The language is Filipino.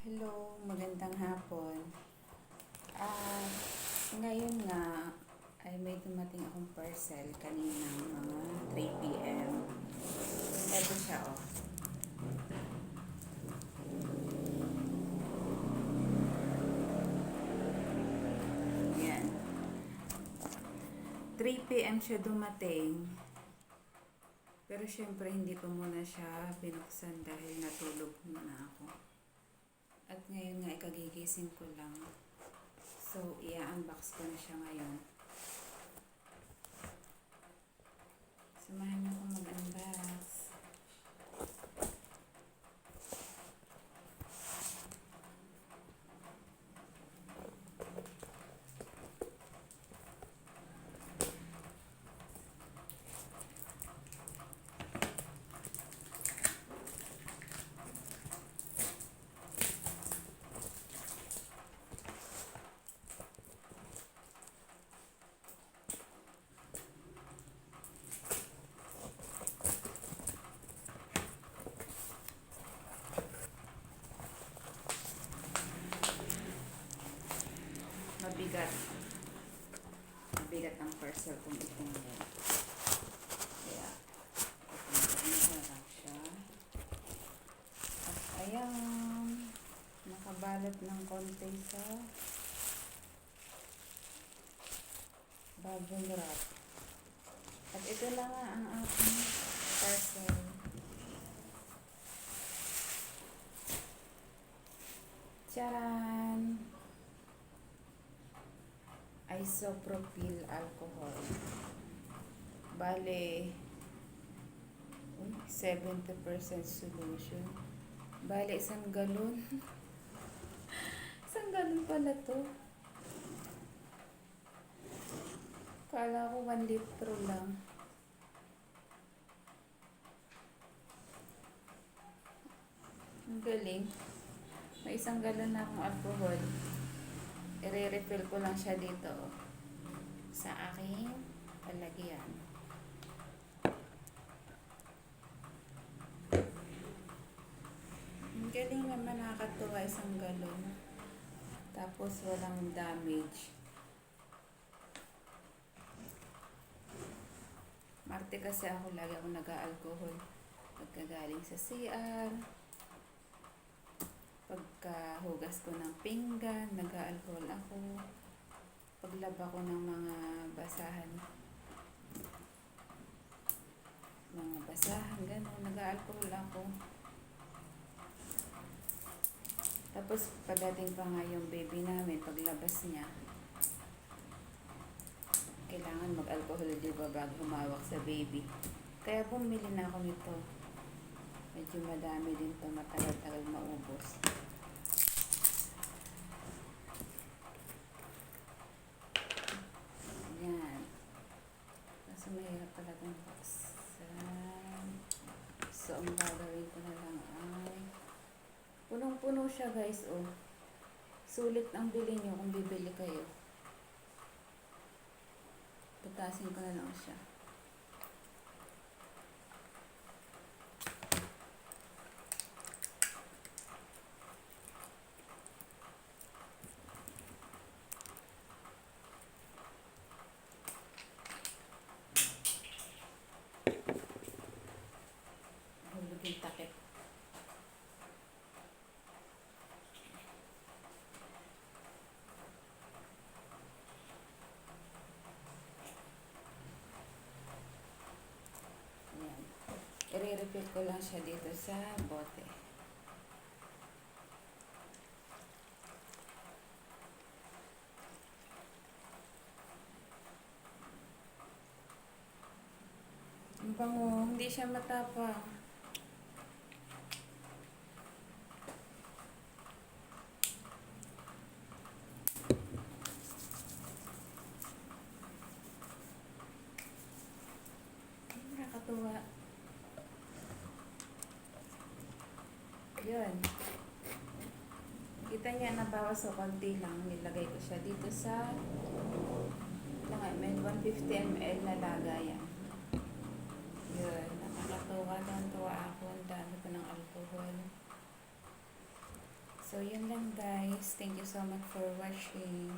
Hello, magandang hapon. Ah, ngayon nga ay may dumating akong parcel kaninang mga 3 p.m. Ito siya, oh. Yan. 3 p.m. siya dumating. Pero syempre hindi ko muna siya binuksan dahil natulog muna ako. At ngayon nga ikagigising ko lang. So, i-unbox ko na siya ngayon. Samahan niyo akong mag-unbox. Mabigat. Mabigat ang parcel kung itingnan. Kaya, itingnan ko lang siya. At ayan, nakabalot ng konti sa bubble wrap. At ito lang nga ang aking parcel. Charan! Isopropyl alcohol. Bale, 70% solution. Bale, isang galon. Isang galon pala to. Kala ko 1 litro lang. Ang galing. May isang galon na akong alcohol. I-refill ko lang siya dito sa aking palagyan. Ang galing naman, nakakatuwa, isang galon. Tapos walang damage. Marte kasi ako, lagi ako nag-alcohol. Pagkagaling sa CR, pagkahugas ko ng pinggan, nag-alcohol ako. Paglaba ko ng mga basahan, gano'n, nag-alcohol ako. Tapos pagdating pa nga yung baby namin, paglabas niya, kailangan mag-alcohol, di ba, bago humawak sa baby. Kaya bumili na ako nito. Medyo madami din to, matagal-tagal maubos. Yan. Kaso mahirap talagang buksan. So, ang gagawin ko na lang ay punong-puno siya, guys, oh. Sulit ang bili nyo kung bibili kayo. Putasin ko na lang siya. Hulog yung takip. Ayan. I-refill ko lang siya dito sa bote. Ang bango, hindi siya matapang. Nakakatuwa. Yun. Kita niya, nabawas so konti lang. Nilagay ko siya dito sa may 150 ml na lagayan. Yun. Nakakatuwa. Tuwa ako. Ang dami ko ng alcohol. So, yun lang guys. Thank you so much for watching.